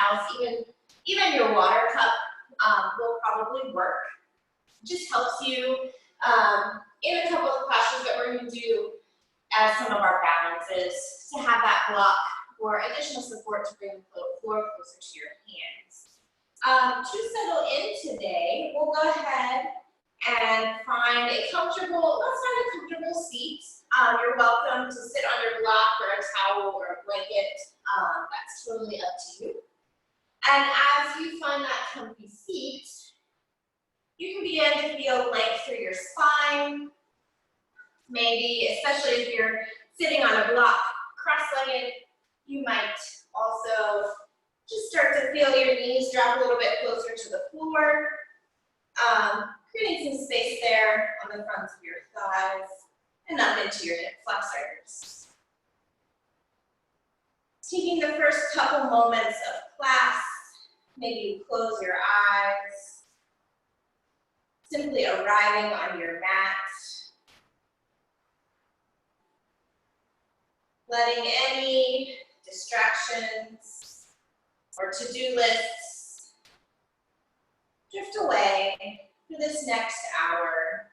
else, even your water cup will probably work. It just helps you in a couple of classes that we're going to do as some of our balances to have that block or additional support to bring the floor closer to your hands. To settle in today, we'll go ahead and find a comfortable, let's find a comfortable seat. You're welcome to sit on your block or a towel or a blanket. That's totally up to you. And as you find that comfy seat, you can begin to feel length through your spine. Maybe, especially if you're sitting on a block cross-legged, you might also just start to feel your knees drop a little bit closer to the floor, creating some space there on the fronts of your thighs and up into your hip flexors. Taking the first couple moments of class, maybe you close your eyes, simply arriving on your mat, letting any distractions or to-do lists drift away for this next hour.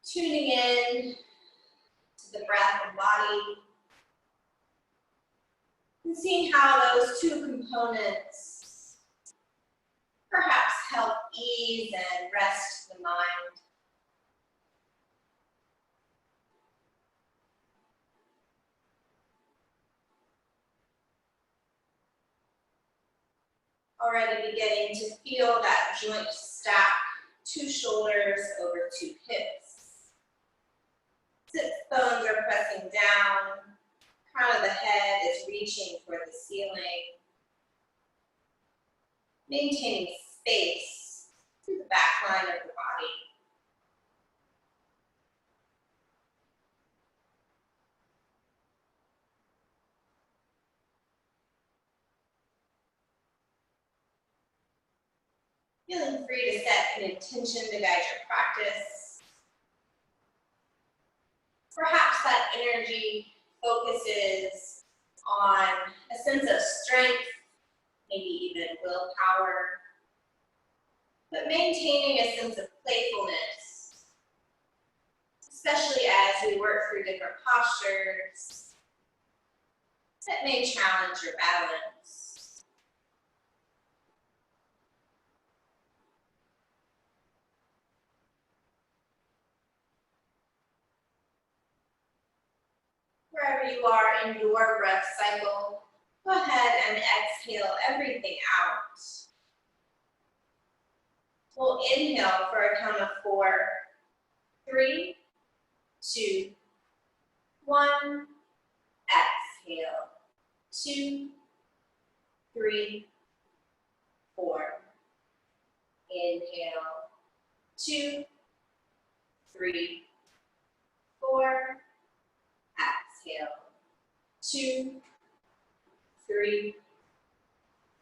Tuning in to the breath and body and seeing how those two components perhaps help ease and rest the mind. Already beginning to feel that joint stack, 2 shoulders over 2 hips. Sit bones are pressing down, crown of the head is reaching for the ceiling. Maintaining space through the back line of the body. Feeling free to set an intention to guide your practice. Perhaps that energy focuses on a sense of strength, maybe even willpower, but maintaining a sense of playfulness, especially as we work through different postures that may challenge your balance. Wherever you are in your breath cycle, go ahead and exhale everything out. We'll inhale for a count of 4, 3, 2, 1. Exhale. 2, 3, 4. Inhale. 2, 3, 4. Exhale. 2, 3,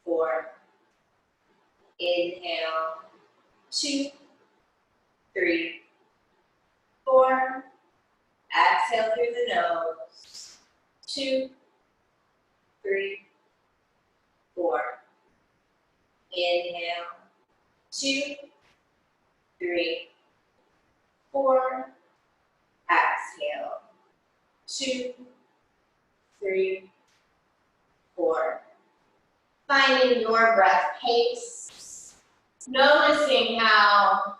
4. Inhale. 2, 3, 4. Exhale through the nose. 2, 3, 4. Inhale. 2, 3, 4. Exhale. 2, 3, 4. Finding your breath pace. Noticing how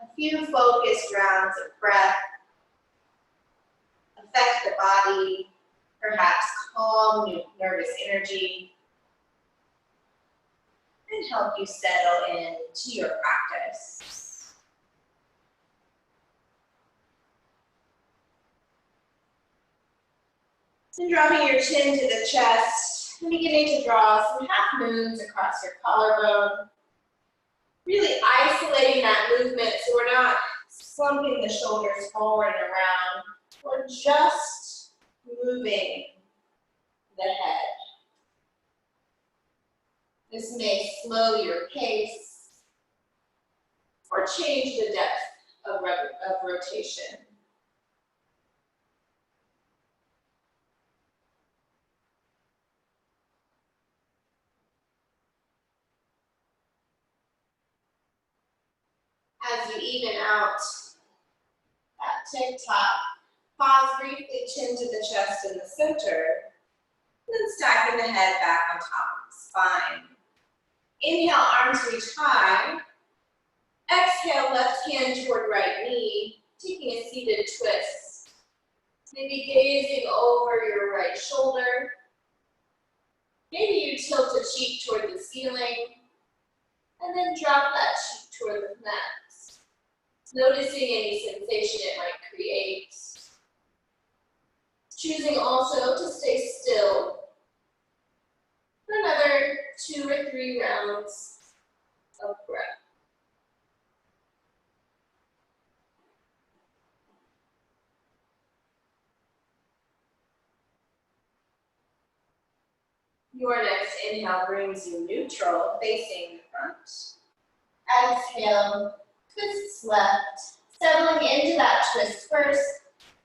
a few focused rounds of breath affect the body, perhaps calm nervous energy, and help you settle into your practice. And dropping your chin to the chest and beginning to draw some half moons across your collarbone. Really isolating that movement so we're not slumping the shoulders forward and around. We're just moving the head. This may slow your pace or change the depth of rotation. As you even out that tick-tock, pause briefly, chin to the chest in the center, then stacking the head back on top of the spine. Inhale, arms reach high. Exhale, left hand toward right knee, taking a seated twist. Maybe gazing over your right shoulder. Maybe you tilt a cheek toward the ceiling, and then drop that cheek toward the mat. Noticing any sensation it might create. Choosing also to stay still for another 2 or 3 rounds of breath. Your next inhale brings you neutral, facing the front. Exhale, twists left, settling into that twist first,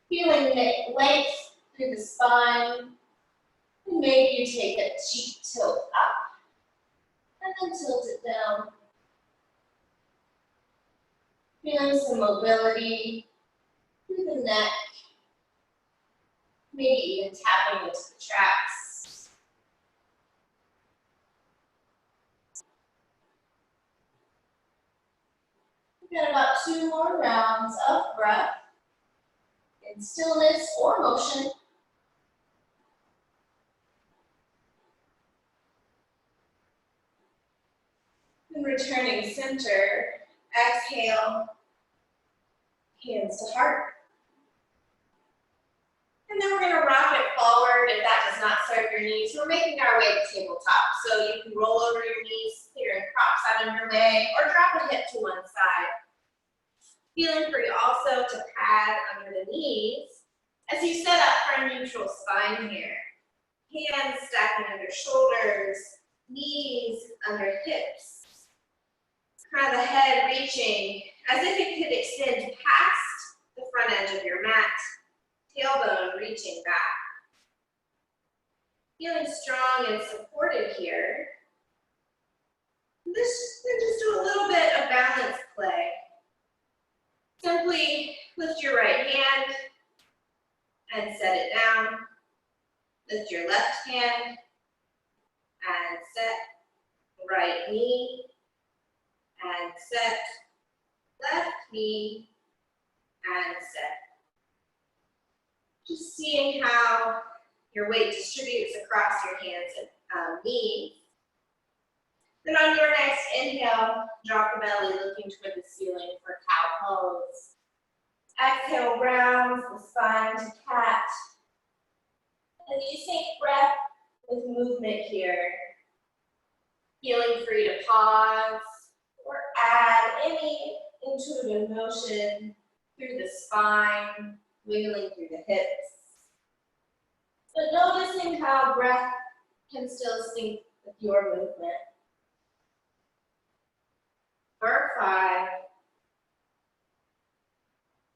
feeling length through the spine. And maybe you take a cheek tilt up, and then tilt it down. Feeling some mobility through the neck, maybe even tapping into the tracks. We've got about 2 more rounds of breath in stillness or motion. And returning center, exhale, hands to heart. And then we're going to rock it forward if that does not serve your knees. We're making our way to tabletop. So you can roll over your knees, clearing props out of your way, or drop a hip to one side. Feeling free also to pad under the knees as you set up for a neutral spine here. Hands stacking under shoulders, knees under hips. Crown of the head reaching as if it could extend past the front edge of your mat. Tailbone reaching back. Feeling strong and supported here. Then just do a little bit of balance play. Simply lift your right hand and set it down. Lift your left hand and set right knee and set left knee and set. Just seeing how your weight distributes across your hands and knees. Then on your next inhale, drop the belly looking toward the ceiling for cow pose. Exhale, rounds the spine to cat. As you take breath with movement here, feeling free to pause or add any intuitive motion through the spine, wiggling through the hips. But noticing how breath can still sync with your movement. For 5,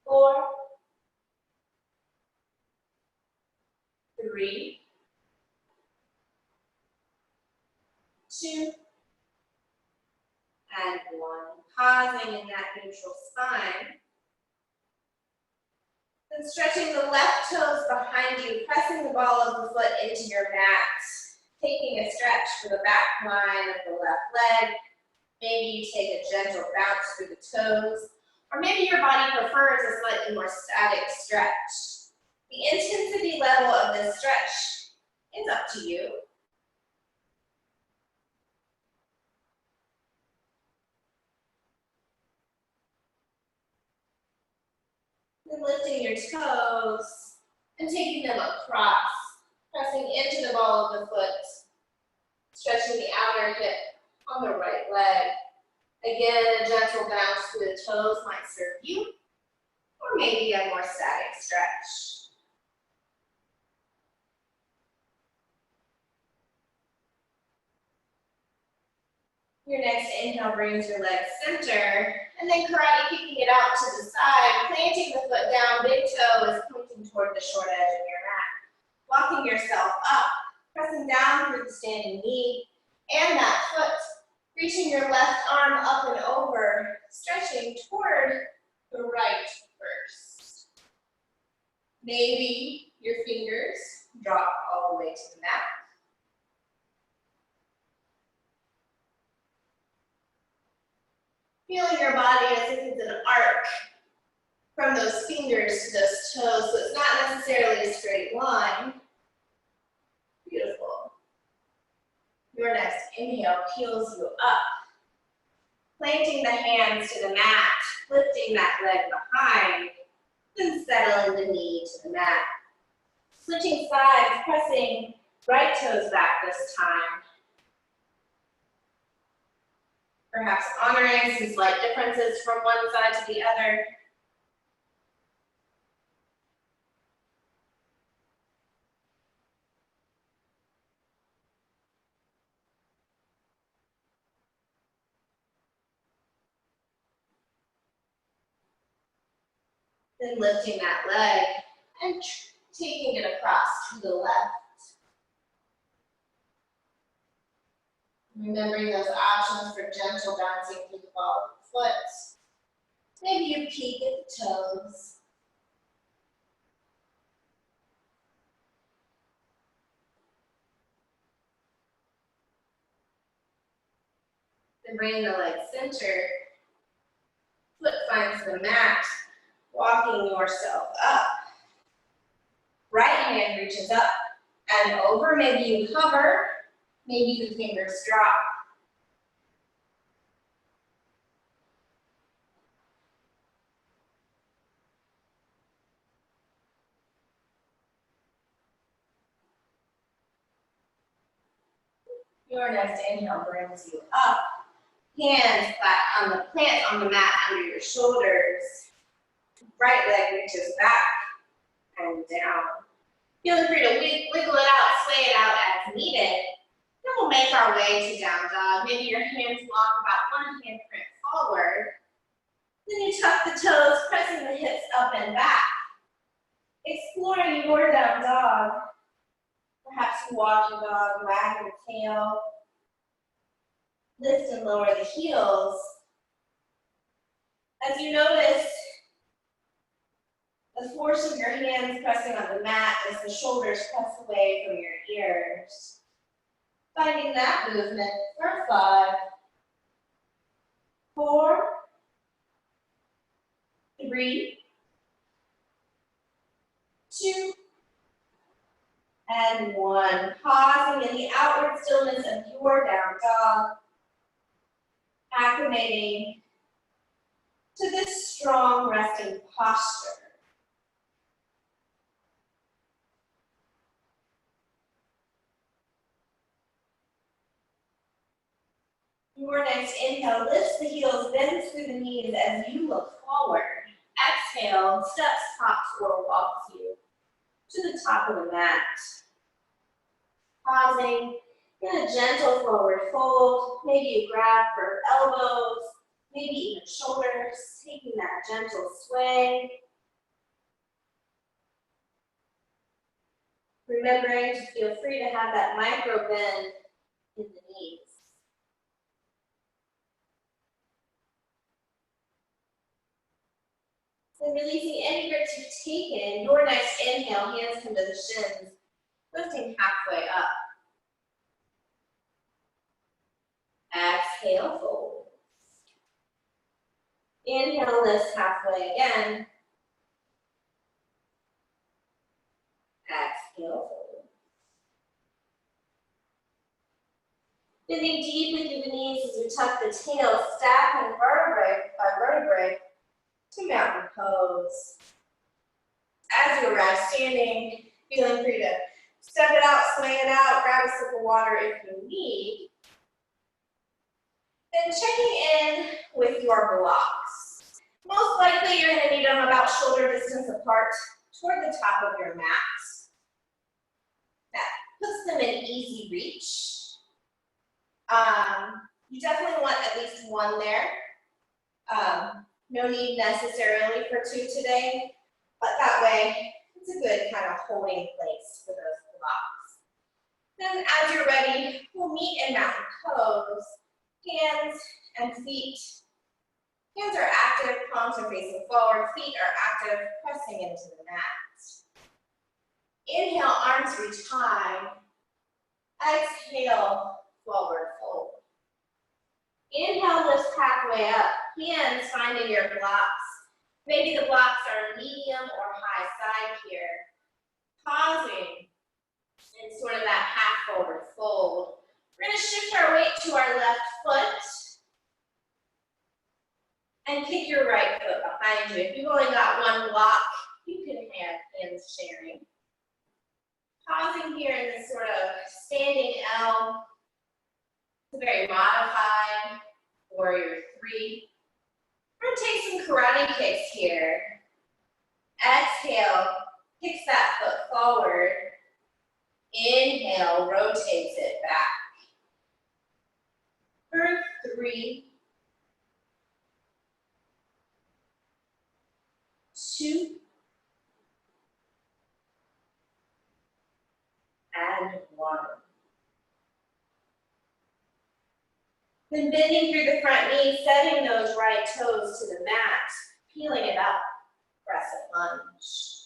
4, 3, 2, and 1. Pausing in that neutral spine. Then stretching the left toes behind you, pressing the ball of the foot into your mat. Taking a stretch for the back line of the left leg. Maybe you take a gentle bounce through the toes. Or maybe your body prefers a slightly more static stretch. The intensity level of this stretch is up to you. Then lifting your toes and taking them across, pressing into the ball of the foot, stretching the outer hip on the right leg. Again, a gentle bounce through the toes might serve you, or maybe a more static stretch. Your next inhale brings your legs center, and then karate kicking it out to the side, planting the foot down, big toe is pointing toward the short edge of your mat. Walking yourself up, pressing down through the standing knee, and that foot, reaching your left arm up and over, stretching toward the right first. Maybe your fingers drop all the way to the mat. Feeling your body as if it's an arc from those fingers to those toes, so it's not necessarily a straight line. Beautiful. Your next inhale peels you up, planting the hands to the mat, lifting that leg behind, then settling the knee to the mat. Switching sides, pressing right toes back this time. Perhaps honoring some slight differences from one side to the other. Then lifting that leg and taking it across to the left. Remembering those options for gentle bouncing through the ball of the foot. Maybe you peek at the toes. Then bring the leg center. Foot finds the mat, walking yourself up. Right hand reaches up and over. Maybe you hover. Maybe the fingers drop. Your next inhale brings you up. Hands flat on the plant on the mat under your shoulders. Right leg reaches back and down. Feel free to wiggle it out, sway it out as needed. Then we'll make our way to down dog. Maybe your hands lock about one handprint forward. Then you tuck the toes, pressing the hips up and back. Exploring your down dog. Perhaps you walk your dog, wag your tail. Lift and lower the heels. As you notice the force of your hands pressing on the mat as the shoulders press away from your ears. Finding that movement for 5, 4, 3, 2, and 1. Pausing in the outward stillness of your down dog. Acclimating to this strong resting posture. Your next inhale lifts the heels, bends through the knees as you look forward. Exhale, steps, hops, or walks you to the top of the mat. Pausing in a gentle forward fold. Maybe you grab for elbows, maybe even shoulders, taking that gentle sway. Remembering to feel free to have that micro bend in the knees. Then releasing any grips you've taken, your next inhale, hands come to the shins, lifting halfway up. Exhale, fold. Inhale, lifts halfway again. Exhale, fold. Bending deeply through the knees as we tuck the tail, stacking vertebrae by vertebrae to mountain pose. As you arrive standing, feeling free to step it out, sway it out, grab a sip of water if you need. Then checking in with your blocks. Most likely you're going to need them about shoulder distance apart toward the top of your mat. That puts them in easy reach. You definitely want at least one there. No need necessarily for 2 today, but that way it's a good kind of holding place for those blocks. Then as you're ready, we'll meet in mountain pose. Hands and feet Hands are active, palms are facing forward, feet are active, pressing into the mat. Inhale, arms reach high. Exhale, forward fold. Inhale, lift halfway up. Hands finding your blocks. Maybe the blocks are medium or high side here. Pausing in sort of that half forward fold. We're going to shift our weight to our left foot and kick your right foot behind you. If you've only got one block, you can have hands sharing. Pausing here in this sort of standing L. It's a very modified warrior 3. We're going to take some karate kicks here. Exhale, kicks that foot forward. Inhale, rotates it back. For 3, 2, and 1. Then bending through the front knee, setting those right toes to the mat, peeling it up, crescent lunge.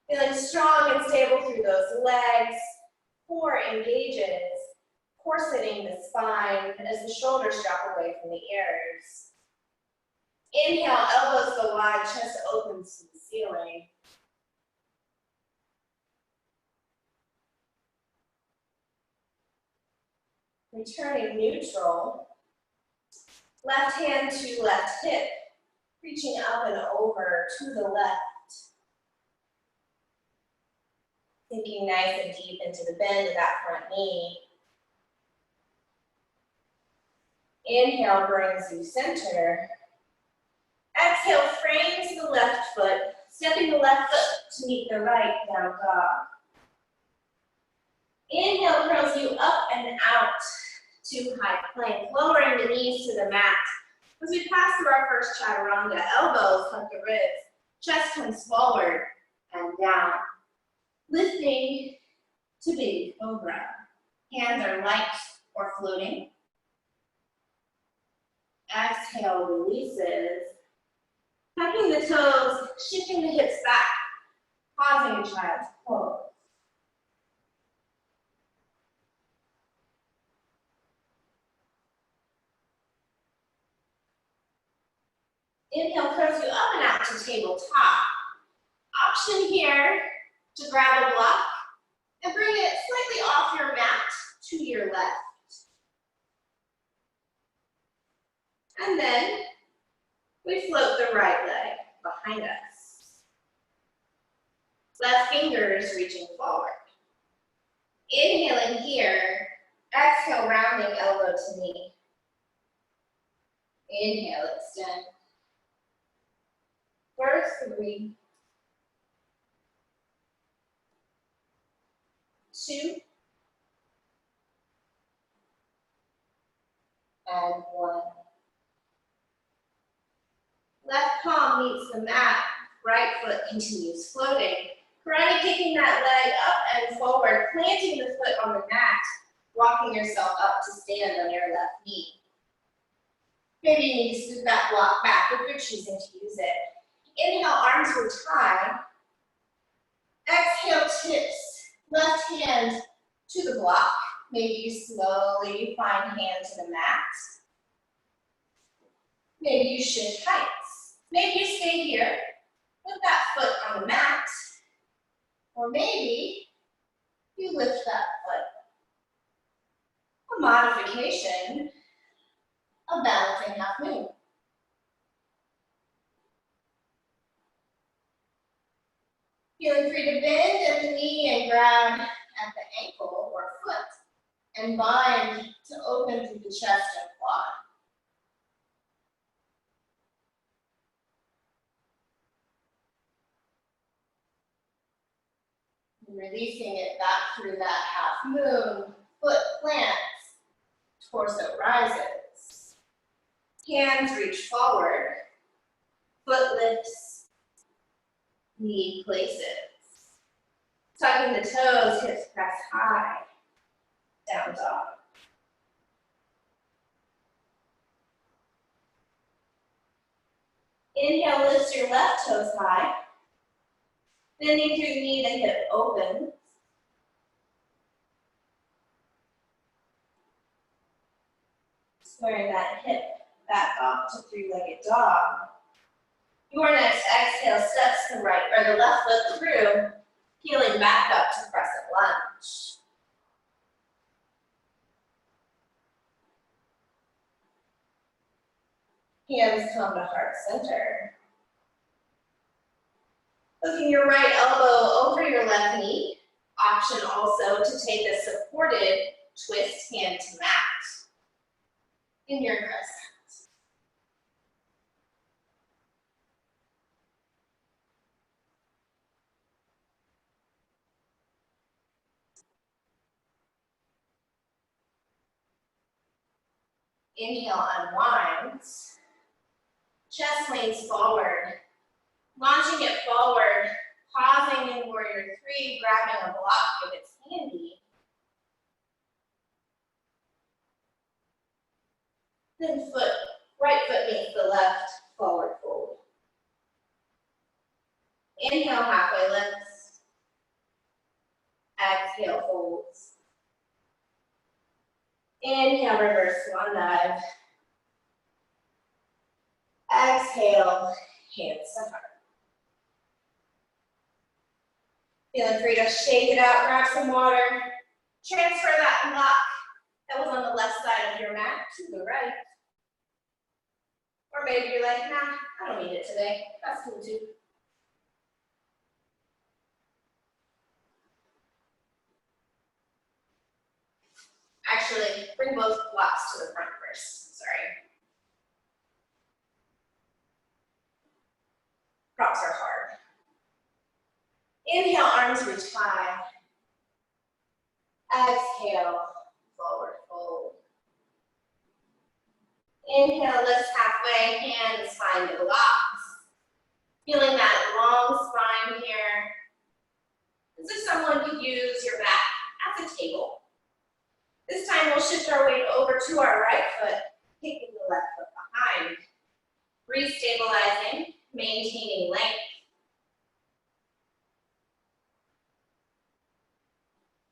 Feeling strong and stable through those legs, core engages, corseting the spine as the shoulders drop away from the ears. Inhale, elbows go wide, chest opens to the ceiling. Returning neutral, left hand to left hip, reaching up and over to the left. Sinking nice and deep into the bend of that front knee. Inhale brings you center. Exhale frames the left foot, stepping the left foot to meet the right, down dog. Inhale curls you up and out to high plank, lowering the knees to the mat. As we pass through our first chaturanga, elbows hug the ribs, chest comes forward and down. Lifting to baby cobra. Hands are light or floating. Exhale, releases. Tucking the toes, shifting the hips back, pausing in child's pose. Inhale curls you up and out to tabletop. Option here to grab a block and bring it slightly off your mat to your left. And then we float the right leg behind us. Left fingers reaching forward. Inhaling here, exhale, rounding elbow to knee. Inhale, extend. For 3, 2, and 1. Left palm meets the mat, right foot continues floating. Karate kicking that leg up and forward, planting the foot on the mat, walking yourself up to stand on your left knee. Maybe you need to scoot that block back if you're choosing to use it. Inhale, arms reach high. Exhale, tips. Left hand to the block. Maybe you slowly find hand to the mat. Maybe you shift heights. Maybe you stay here with that foot on the mat. Or maybe you lift that foot. A modification of balancing half moon. Feeling free to bend at the knee and grab at the ankle or foot and bind to open through the chest and quad. And releasing it back through that half moon, foot plants, torso rises. Hands reach forward, foot lifts, knee places. Tucking the toes, hips press high, down dog. Inhale, lift your left toes high. Bending through the knee, the hip opens. Squaring that hip back off to three-legged dog. Your next exhale steps the right or the left foot through, heeling back up to crescent lunge. Hands come to heart center. Looking your right elbow over your left knee. Option also to take a supported twist hand to mat in your crescent. Inhale, unwind. Chest leans forward. Launching it forward, pausing in warrior three, grabbing a block if it's handy. Then right foot meets the left, forward fold. Inhale, halfway lifts. Exhale, folds. Inhale, reverse swan dive. Exhale, hands to heart. Feeling free to shake it out, grab some water. Transfer that block that was on the left side of your mat to the right. Or maybe you're like, nah, I don't need it today. That's cool too. Actually, bring both blocks to the front first. Sorry. Props are hard. Inhale, arms reach high. Exhale, forward fold. Inhale, lift halfway, hands find the blocks. Feeling that long spine here. As if someone could use your back as a table. This time we'll shift our weight over to our right foot, kicking the left foot behind. Restabilizing, maintaining length.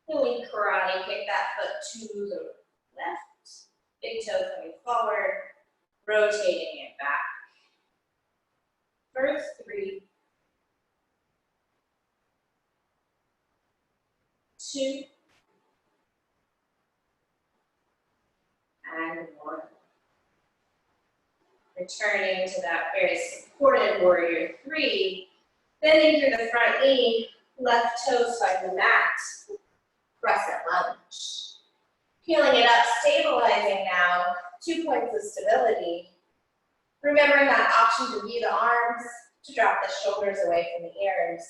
Then we karate kick that foot to the left. Big toe coming forward, rotating it back. First three, 2, and 1. Returning to that very supported warrior 3. Bending through the front knee, left toes find the mat. Crescent lunge. Peeling it up, stabilizing now. 2 points of stability. Remembering that option to view the arms, to drop the shoulders away from the ears.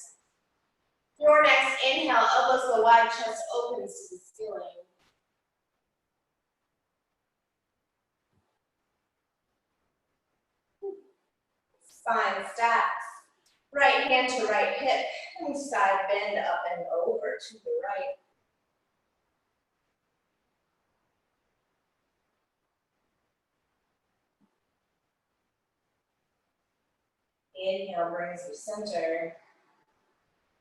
Your next inhale, elbows go wide, chest opens to the ceiling. Spine stacks. Right hand to right hip, and side bend up and over to the right. Inhale brings you center.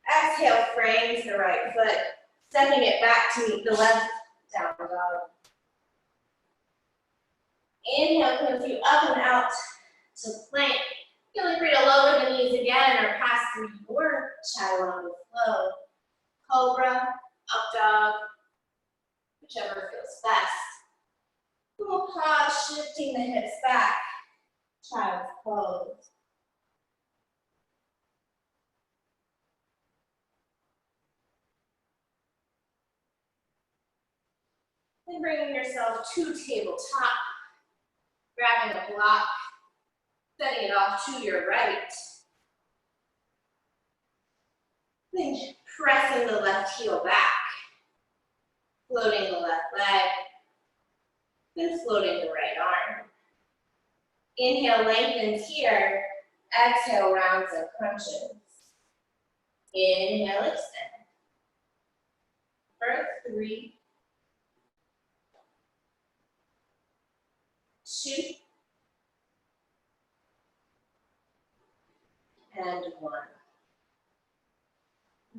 Exhale frames the right foot, stepping it back to meet the left down dog. Inhale comes you up and out to plank. Feeling free to lower the knees again or pass through your chaturanga flow. Cobra, up dog, whichever feels best. We'll pause, shifting the hips back. Child's pose. Then bringing yourself to tabletop, grabbing a block, setting it off to your right. Then pressing the left heel back, floating the left leg, then floating the right arm. Inhale, lengthens here. Exhale, rounds and crunches. Inhale, extend. First 3, 2,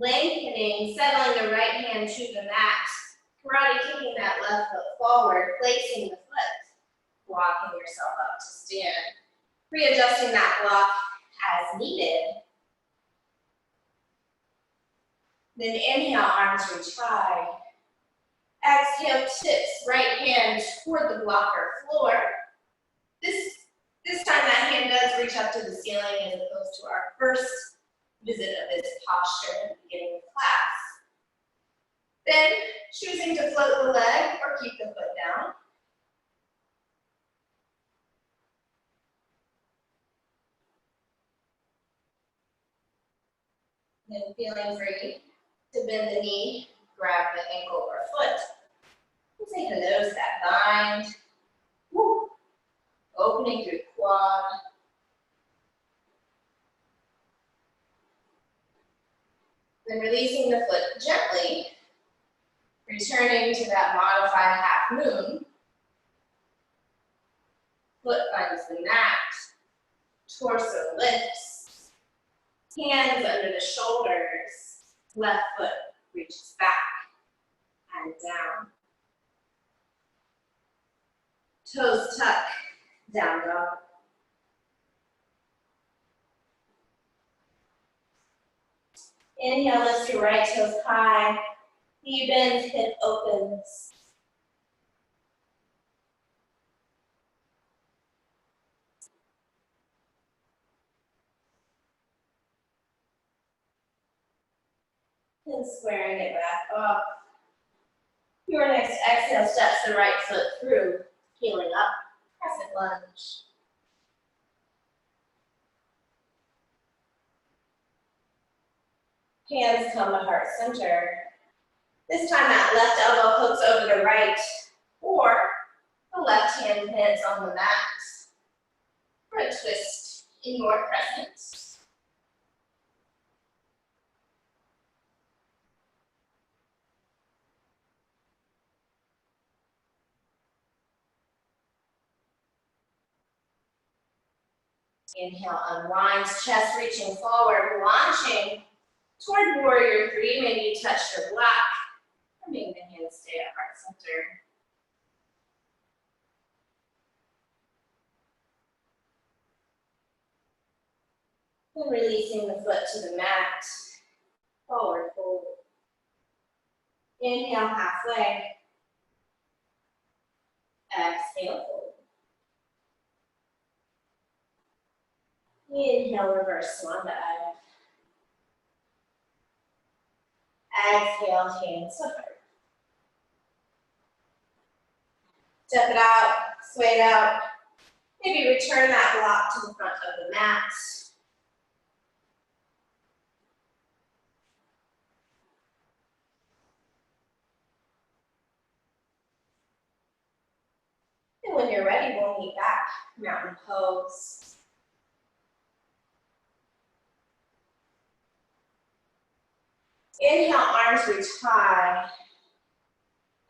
Lengthening, settling the right hand to the mat. Karate kicking that left foot forward, placing the foot, walking yourself up to stand. Readjusting that block as needed. Then inhale, arms reach high. Exhale, tips right hand toward the blocker floor. This time that hand does reach up to the ceiling as opposed to our first visit of this posture at the beginning of class. Then choosing to float the leg or keep the foot down. Then feeling free to bend the knee, grab the ankle or foot. And take a nose that bind. Woo. Opening through quad. Then releasing the foot gently, returning to that modified half moon. Foot finds the mat, torso lifts, hands under the shoulders, left foot reaches back and down. Toes tuck, down dog. Inhale, lift your right toes high. Knee bends, hip opens. And squaring it back up. Your next exhale steps the right foot through, heeling up, crescent lunge. Hands come to heart center. This time that left elbow hooks over the right, or the left hand hits on the mat for a twist in your crescent. Inhale, unwinds, chest reaching forward, launching toward warrior three. Maybe you touch your block, or maybe the hands stay at heart center. And releasing the foot to the mat, forward fold. Inhale, halfway. Exhale, fold. Inhale, reverse swan dive. Exhale, hands to heart. Step it out, sway it out. Maybe return that block to the front of the mat. And when you're ready, we'll meet back, mountain pose. Inhale, arms reach high.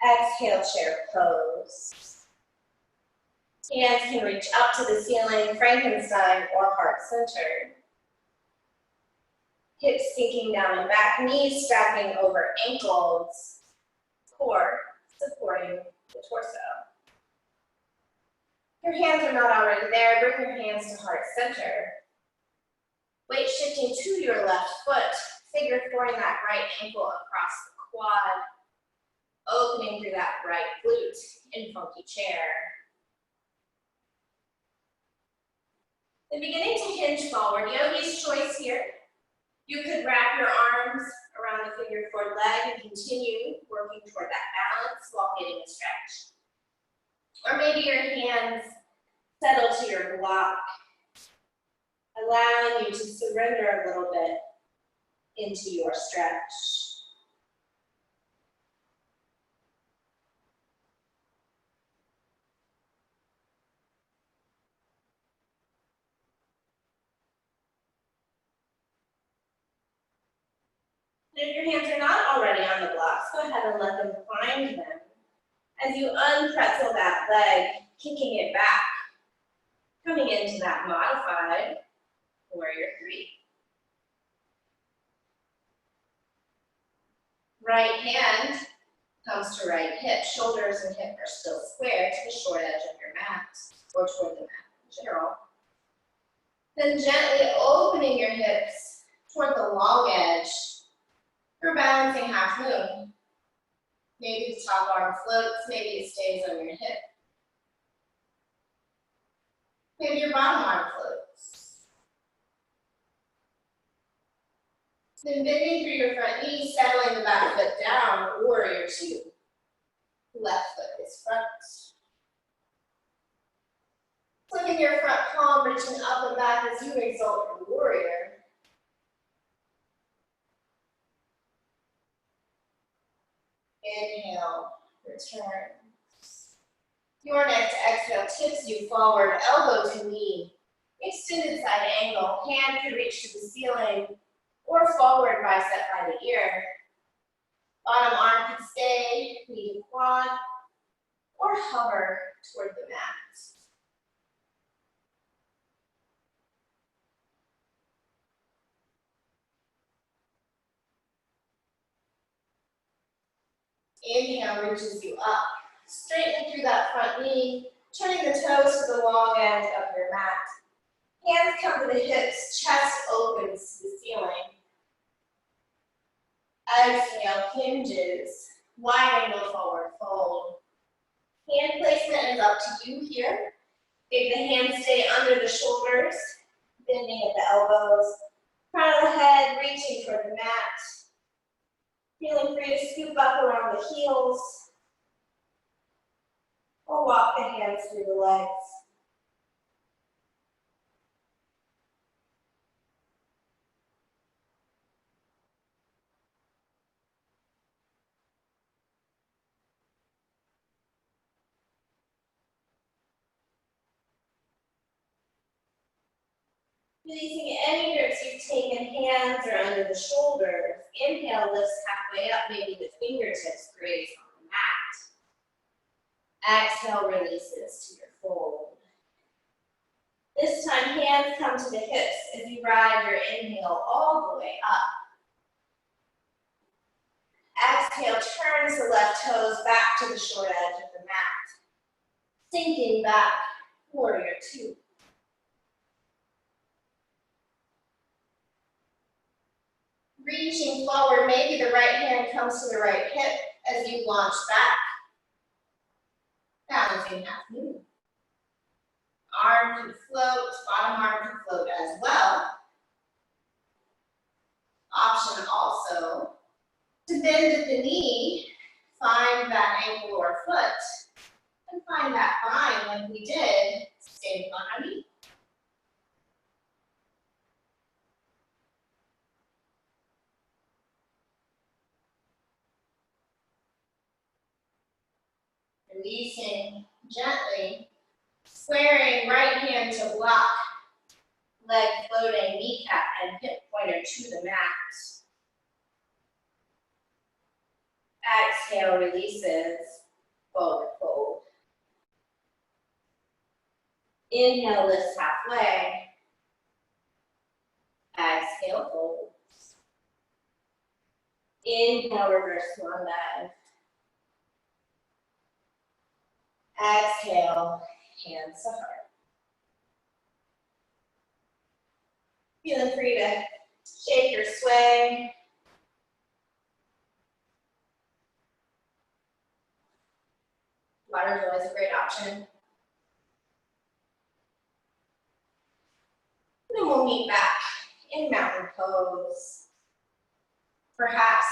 Exhale, chair pose. Hands can reach up to the ceiling, Frankenstein or heart center. Hips sinking down and back, knees stacking over ankles. Core supporting the torso. Your hands are not already there, bring your hands to heart center. Weight shifting to your left foot, figure four-ing that right ankle across the quad, opening through that right glute in funky chair. Then beginning to hinge forward, yogi's choice here. You could wrap your arms around the figure four leg and continue working toward that balance while getting a stretch. Or maybe your hands settle to your block, allowing you to surrender a little bit into your stretch. And if your hands are not already on the blocks, go ahead and let them find them. As you unpretzel that leg, kicking it back, coming into that modified warrior three. Right hand comes to right hip. Shoulders and hip are still square to the short edge of your mat, or toward the mat in general. Then gently opening your hips toward the long edge for balancing half moon. Maybe the top arm floats, maybe it stays on your hip. Maybe your bottom arm floats. Then bending through your front knee, settling the back foot down, warrior two. Left foot is front. Flipping your front palm, reaching up and back as you exalt your warrior. Inhale, return. Your next exhale tips you forward, elbow to knee. Extended side angle, hand could reach to the ceiling, or forward bicep by the ear. Bottom arm could stay, knee to quad, or hover toward the mat. Inhale reaches you up, straightening through that front knee, turning the toes to the long end of your mat. Hands come to the hips, chest opens to the ceiling. Exhale, hinges, wide angle forward fold. Hand placement is up to you here. Make the hands stay under the shoulders, bending at the elbows. Crown of the head, reaching toward the mat. Feeling free to scoop up around the heels, or walk the hands through the legs. Releasing any grips you've taken, hands or under the shoulders. Inhale, lifts halfway up, maybe the fingertips graze on the mat. Exhale, releases to your fold. This time, hands come to the hips as you ride your inhale all the way up. Exhale, turns the left toes back to the short edge of the mat. Sinking back, warrior two. Reaching forward, maybe the right hand comes to the right hip as you launch back. Balancing half moon. Arm can float, bottom arm can float as well. Option also to bend at the knee, find that ankle or foot, and find that bind like we did, standing on our knee. Releasing gently, squaring right hand to block, leg floating, kneecap and hip pointer to the mat. Exhale, releases, forward fold. Inhale, lifts halfway. Exhale, folds. Inhale, reverse swan dive. Exhale, hands to heart. Feeling free to shake or sway. Water is always a great option. And then we'll meet back in mountain pose. Perhaps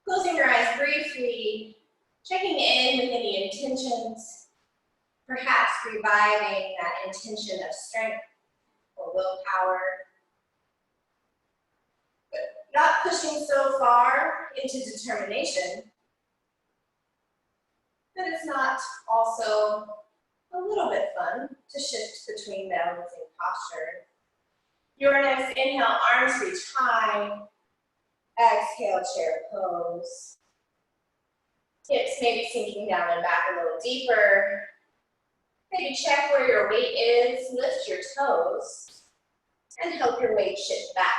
closing your eyes briefly, checking in with any intentions, perhaps reviving that intention of strength or willpower, but not pushing so far into determination that it's not also a little bit fun to shift between balancing posture. Your next inhale, arms reach high. Exhale, chair pose. Hips maybe sinking down and back a little deeper. Maybe check where your weight is, lift your toes, and help your weight shift back.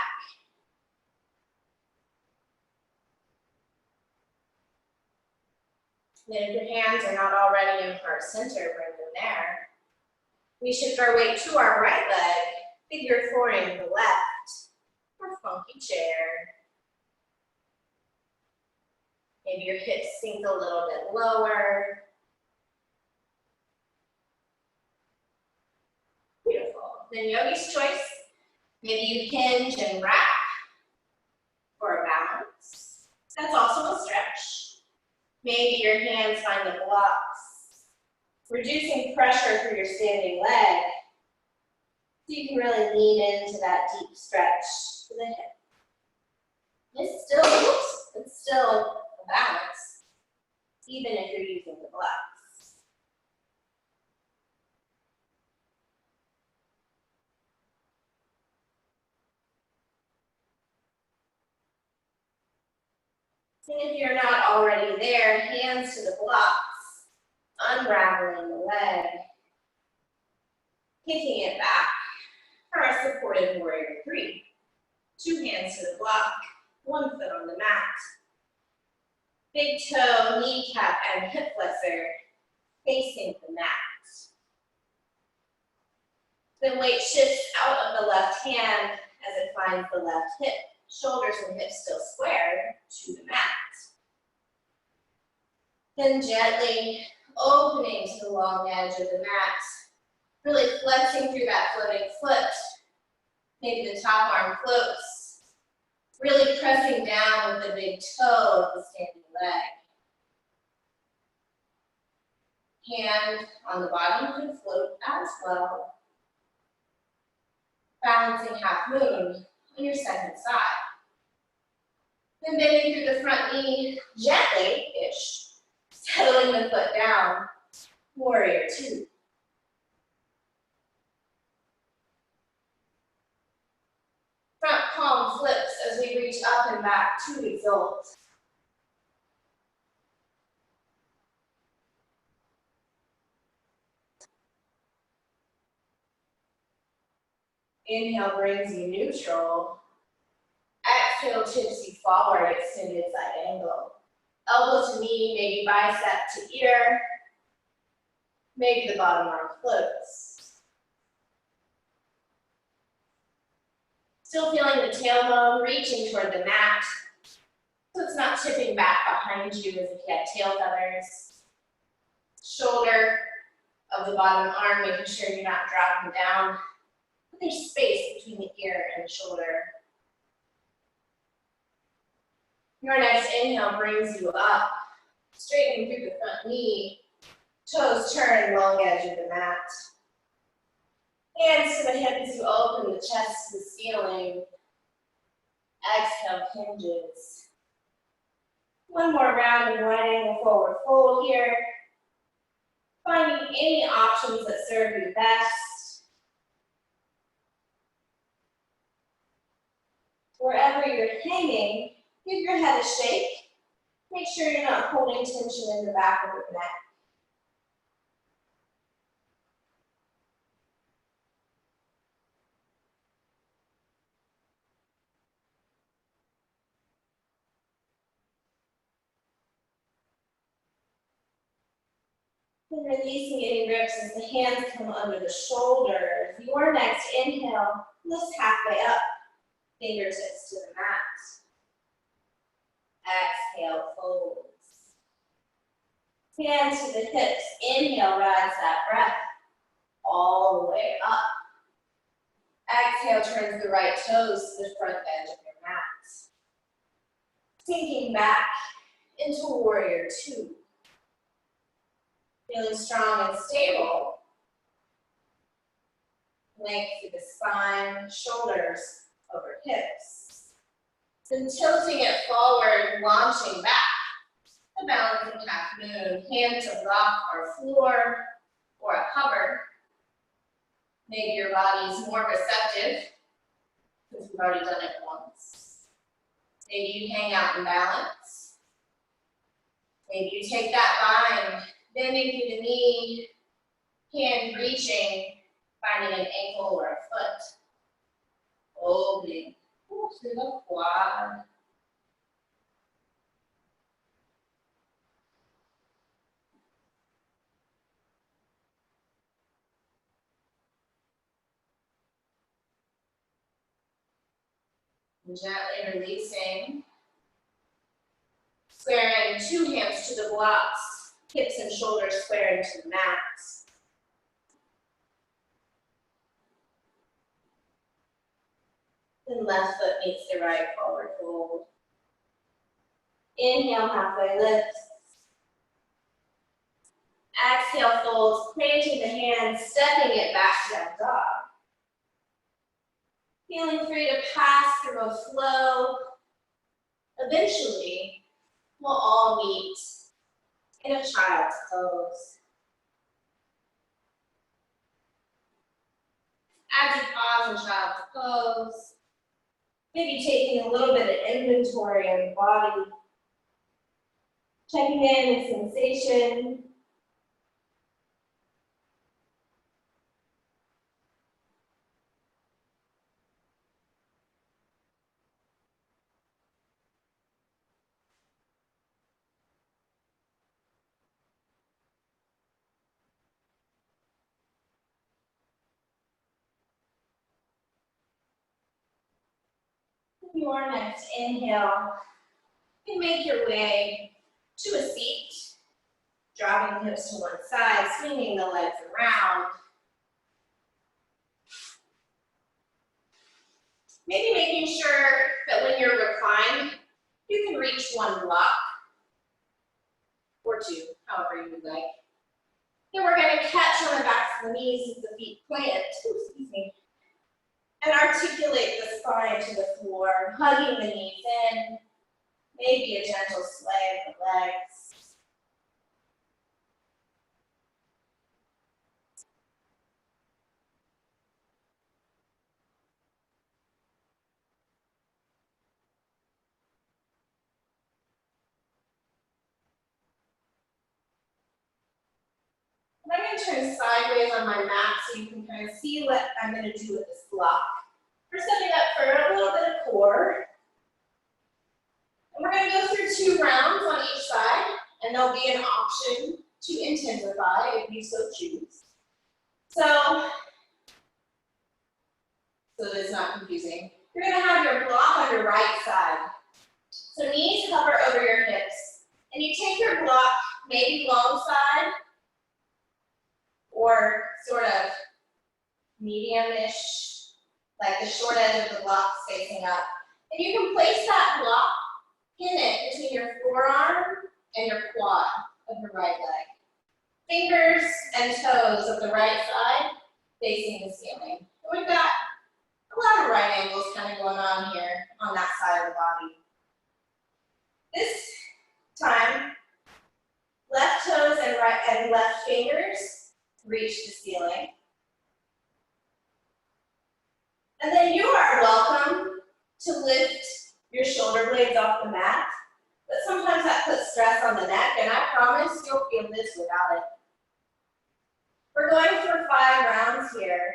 Then if your hands are not already in heart center, bring them there. We shift our weight to our right leg, figure four in the left, or funky chair. Maybe your hips sink a little bit lower. Beautiful. Then yogi's choice. Maybe you hinge and wrap for a balance. That's also a stretch. Maybe your hands find the blocks, reducing pressure through your standing leg. So you can really lean into that deep stretch to the hip. It's still a balance, even if you're using the blocks. And if you're not already there, hands to the blocks, unraveling the leg, kicking it back for a supported warrior three. Two hands to the block, one foot on the mat. Big toe, kneecap, and hip flexor facing the mat. Then weight shifts out of the left hand as it finds the left hip. Shoulders and hips still squared to the mat. Then gently opening to the long edge of the mat, really flexing through that floating foot. Maybe the top arm floats, really pressing down with the big toe of the standing leg. Hand on the bottom can float as well. Balancing half moon on your second side. Then bending through the front knee gently-ish, settling the foot down, warrior two. Front palm flips as we reach up and back to exalt. Inhale brings you neutral. Exhale tips you forward, extended side angle. Elbow to knee, maybe bicep to ear. Maybe the bottom arm floats. Still feeling the tailbone reaching toward the mat, so it's not tipping back behind you as if you had tail feathers. Shoulder of the bottom arm, making sure you're not dropping down. But there's space between the ear and the shoulder. Your next inhale brings you up, straightening through the front knee, toes turn, long edge of the mat. Hands to the hip as you open the chest to the ceiling. Exhale, hinges. One more round of right angle forward fold here. Finding any options that serve you best. Wherever you're hanging, give your head a shake. Make sure you're not holding tension in the back of the neck. And releasing any grips as the hands come under the shoulders. Your next inhale, lift halfway up, fingertips to the mat. Exhale, folds. Hands to the hips. Inhale, rides that breath all the way up. Exhale, turns the right toes to the front edge of your mat. Sinking back into warrior two. Feeling strong and stable. Length through the spine, shoulders over hips. Then tilting it forward, launching back. A balancing half moon. Hand to rock or floor or a hover. Maybe your body is more receptive since we've already done it once. Maybe you hang out in balance. Maybe you take that line, bending through the knee, hand reaching, finding an ankle or a foot. Opening through the quad. Gently releasing. Squaring 2 hands to the blocks, hips and shoulders squaring to the mat. Then left foot meets the right, forward fold. Inhale, halfway lift. Exhale, fold, planting the hands, stepping it back to that dog. Feeling free to pass through a flow. Eventually, we'll all meet in a child's pose. As you pause in child's pose, maybe taking a little bit of inventory of the body, checking in with sensation. Your next inhale, you can make your way to a seat, dropping the hips to one side, swinging the legs around. Maybe making sure that when you're reclined, you can reach one block or two, however you would like. Then we're going to catch on the backs of the knees as the feet plant, excuse me, and articulate the spine to the floor, hugging the knees in, maybe a gentle sway of the legs. I'm going to turn sideways on my mat so you can kind of see what I'm going to do with this block. We're setting up for a little bit of core. And we're going to go through 2 rounds on each side, and there'll be an option to intensify if you so choose. So that it's not confusing. You're going to have your block on your right side. So knees hover over your hips. And you take your block maybe long side or sort of medium-ish, like the short edge of the block facing up. And you can place that block, pin it between your forearm and your quad of your right leg. Fingers and toes of the right side facing the ceiling. And we've got a lot of right angles kind of going on here on that side of the body. This time, left toes and left fingers reach the ceiling. And then you are welcome to lift your shoulder blades off the mat, but sometimes that puts stress on the neck, and I promise you'll feel this without it. We're going for 5 rounds here.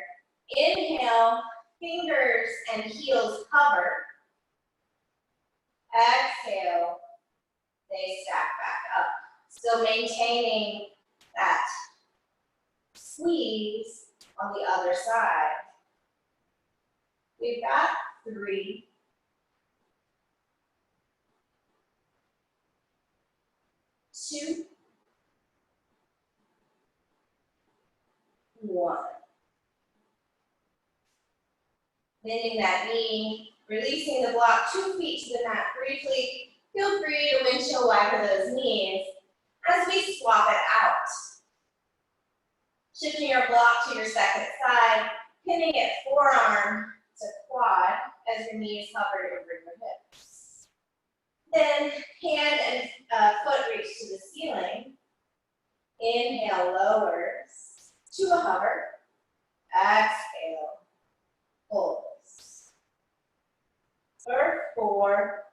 Inhale, fingers and heels hover. Exhale, they stack back up. Still maintaining that squeeze on the other side. We've got 3, 2, 1. Bending that knee, releasing the block 2 feet to the mat briefly. Feel free to windshield wiper those knees as we swap it out. Shifting your block to your second side, pinning it forearm to quad as your knees hover over your hips. Then hand and foot reach to the ceiling. Inhale, lowers to a hover. Exhale, pulls. For 4,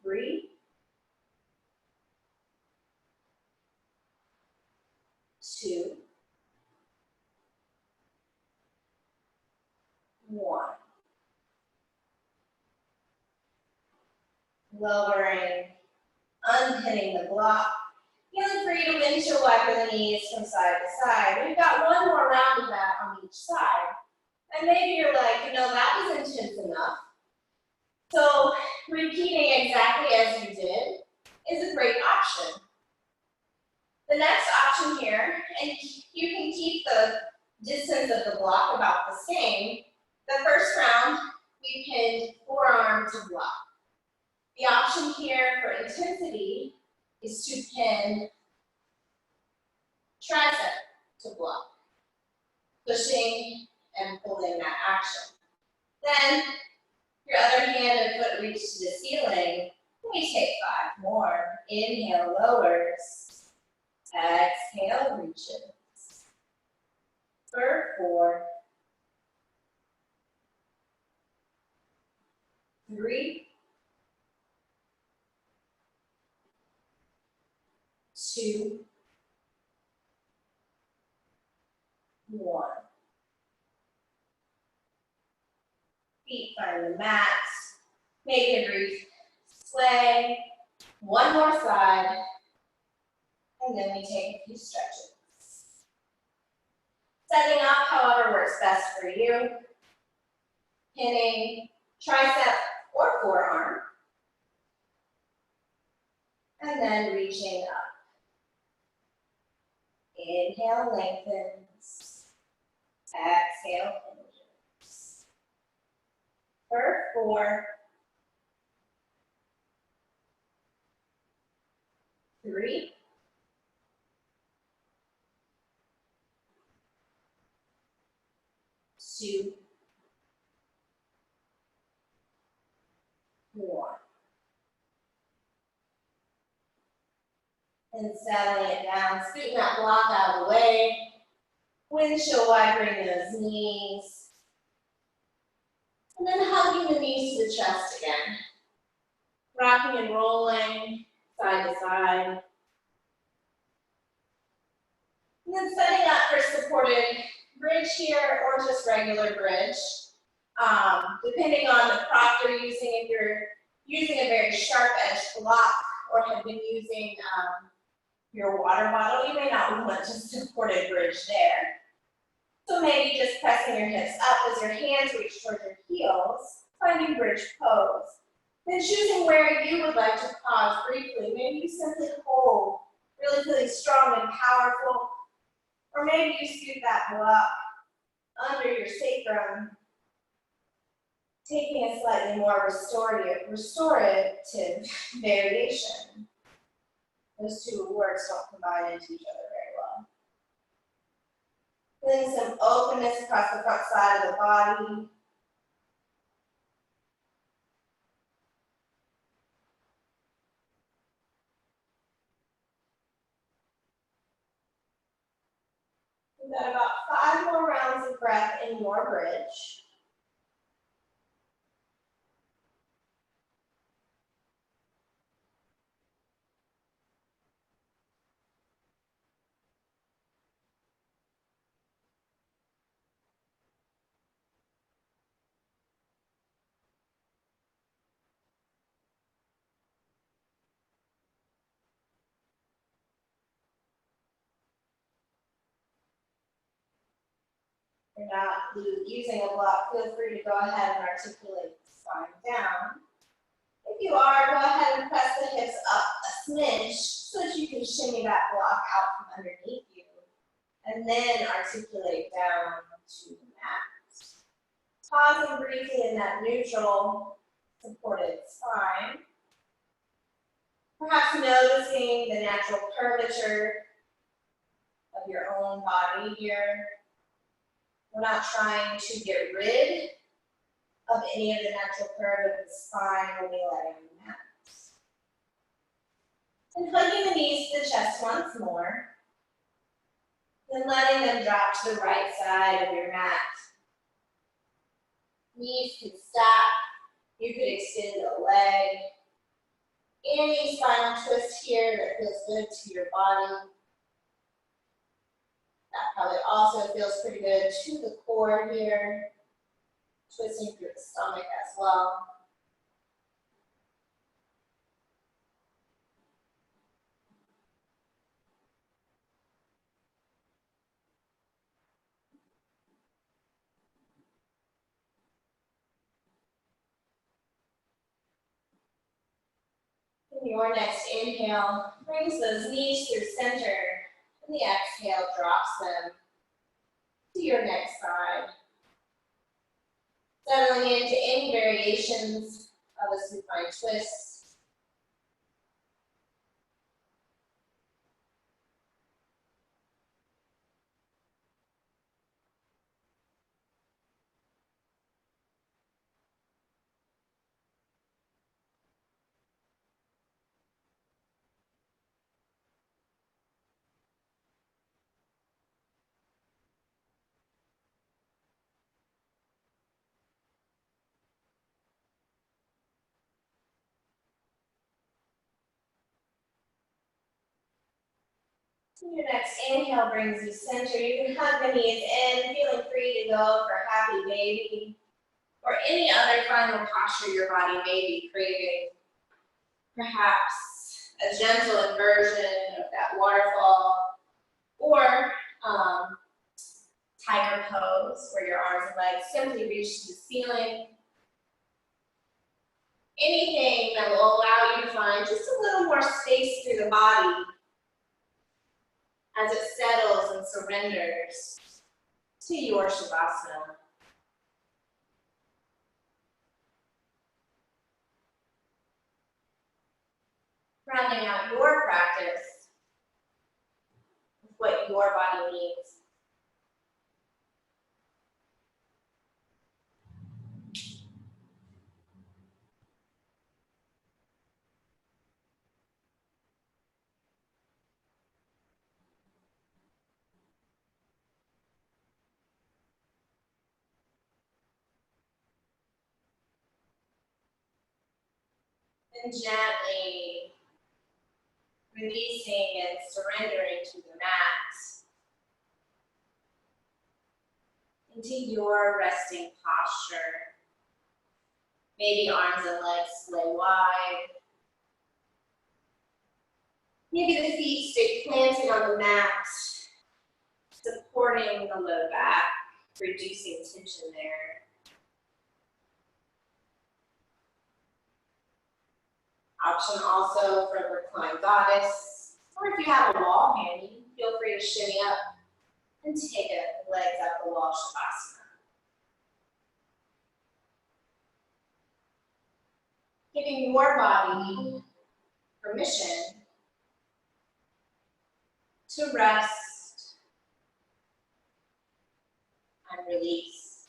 3, 2, 1. Lowering, unpinning the block. Feeling free to windshield wiper the knees from side to side. We've got 1 more round of that on each side. And maybe you're like, that was intense enough. So repeating exactly as you did is a great option. The next option here, and you can keep the distance of the block about the same. The first round, we pinned forearm to block. The option here for intensity is to pin tricep to block, pushing and pulling that action. Then your other hand and foot reach to the ceiling. We take 5 more. Inhale, lowers. Exhale, reaches. For 4, 3, 2, 1. Feet find the mat. Make a brief sway. One more side. And then we take a few stretches. Setting up however works best for you. Pinning tricep or forearm. And then reaching up. Inhale, lengthens. Exhale, hinges. For 4, 3, 2, 1. And settling it down, scooting that block out of the way. Windshield wipering those knees. And then hugging the knees to the chest again. Rocking and rolling side to side. And then setting up for supported bridge here or just regular bridge. Depending on the prop you're using, if you're using a very sharp edged block or have been using your water bottle, you may not want just supported bridge there. So maybe just pressing your hips up as your hands reach towards your heels, finding bridge pose. Then choosing where you would like to pause briefly. Maybe you simply hold, really feeling strong and powerful. Or maybe you scoot that block under your sacrum, taking a slightly more restorative variation. Those two words don't combine into each other very well. Then some openness across the front side of the body. We've got about 5 more rounds of breath in your bridge. If you're not using a block, feel free to go ahead and articulate the spine down. If you are, go ahead and press the hips up a smidge so that you can shimmy that block out from underneath you. And then articulate down to the mat. Pausing briefly in that neutral supported spine. Perhaps noticing the natural curvature of your own body here. We're not trying to get rid of any of the natural curve of the spine when we let in the mat. And hugging the knees to the chest once more. Then letting them drop to the right side of your mat. Knees can stack. You could extend a leg. Any spinal twist here that feels good to your body. That probably also feels pretty good to the core here. Twisting through the stomach as well. Your next inhale brings those knees through center, and the exhale drops them to your next side. Settling into any variations of a supine twist. Your next inhale brings you center. You can hug the knees in, feeling free to go for happy baby or any other final posture your body may be craving. Perhaps a gentle inversion of that waterfall or tiger pose where your arms and legs simply reach to the ceiling. Anything that will allow you to find just a little more space through the body as it settles and surrenders to your Shavasana. Rounding out your practice with what your body needs. And gently releasing and surrendering to the mat, into your resting posture. Maybe arms and legs splay wide. Maybe the feet stay planted on the mat, supporting the low back, reducing tension there. Option also for reclined goddess, or if you have a wall handy, feel free to shimmy up and take a legs up the wall Shavasana. Giving your body permission to rest and release.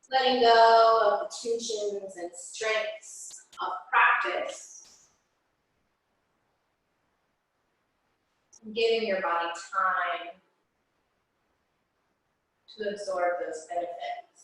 Letting go of the tensions and strengths of practice. And giving your body time to absorb those benefits.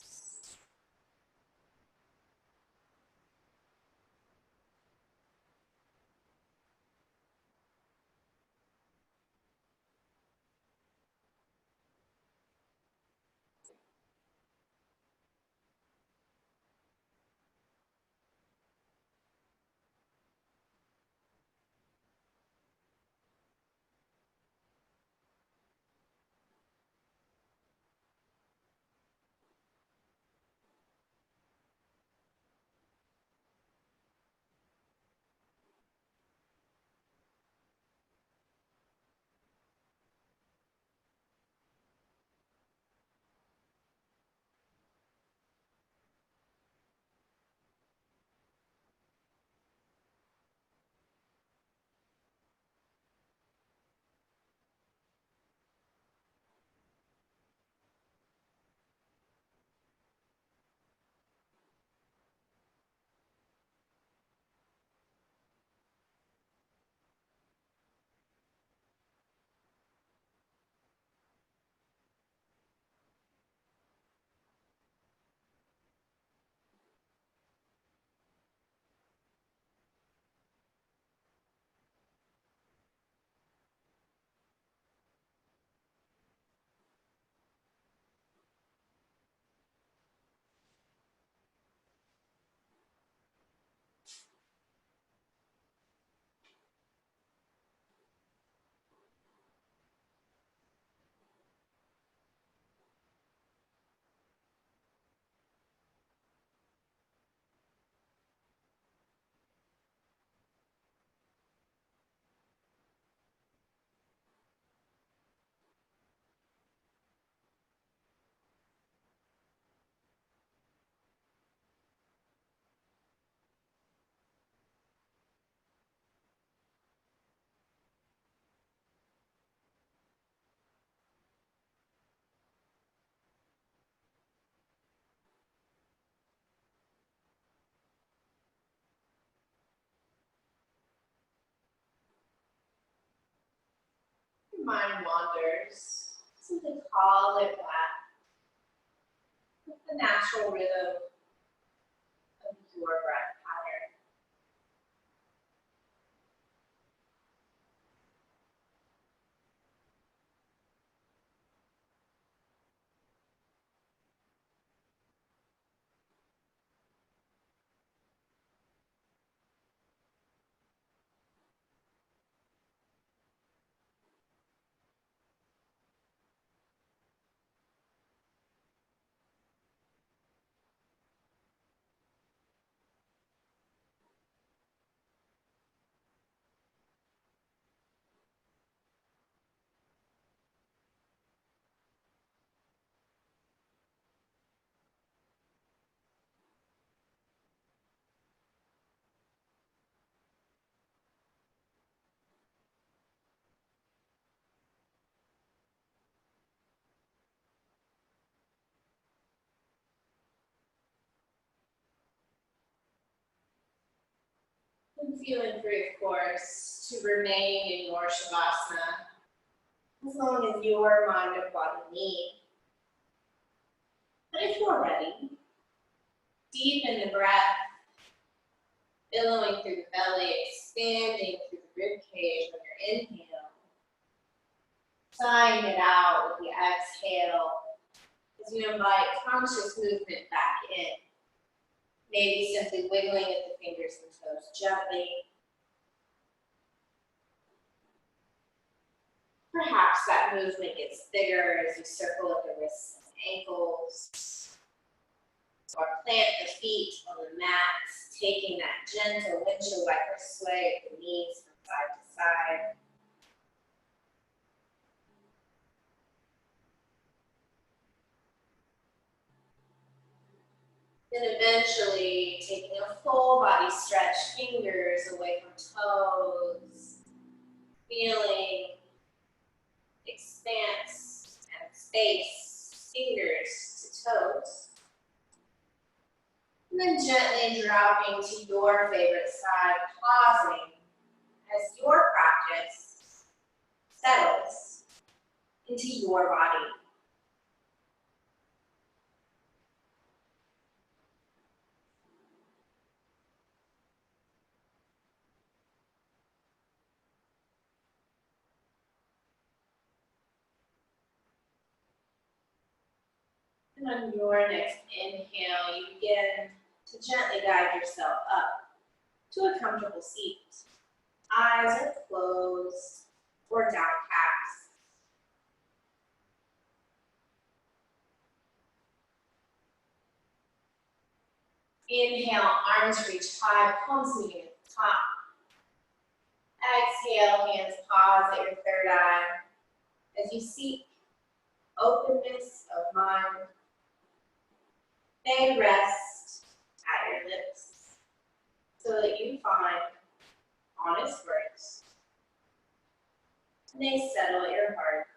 mind wanders, simply call it back with the natural rhythm of your breath pattern. And feeling free, of course, to remain in your Shavasana as long as your mind and body need. But if you're ready, deepen the breath, billowing through the belly, expanding through the rib cage on your inhale. Sighing it out with the exhale as you invite conscious movement back in. Maybe simply wiggling at the fingers and toes gently. Perhaps that movement gets bigger as you circle at the wrists and ankles. Or plant the feet on the mats, taking that gentle windshield wiper sway of the knees from side to side. Then eventually taking a full body stretch, fingers away from toes, feeling expanse and space, fingers to toes. And then gently dropping to your favorite side, pausing as your practice settles into your body. And on your next inhale, you begin to gently guide yourself up to a comfortable seat. Eyes are closed or downcast. Inhale, arms reach high, palms meeting at the top. Exhale, hands pause at your third eye as you seek openness of mind. They rest at your lips so that you find honest words. And they settle at your heart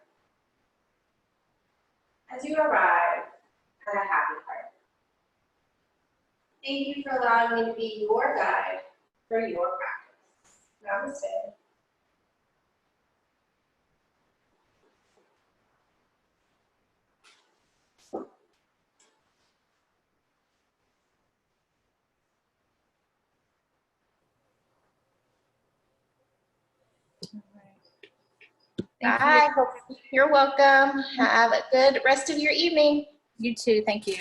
as you arrive at a happy heart. Thank you for allowing me to be your guide for your practice. Namaste. Bye. You're welcome. Have a good rest of your evening. You too. Thank you.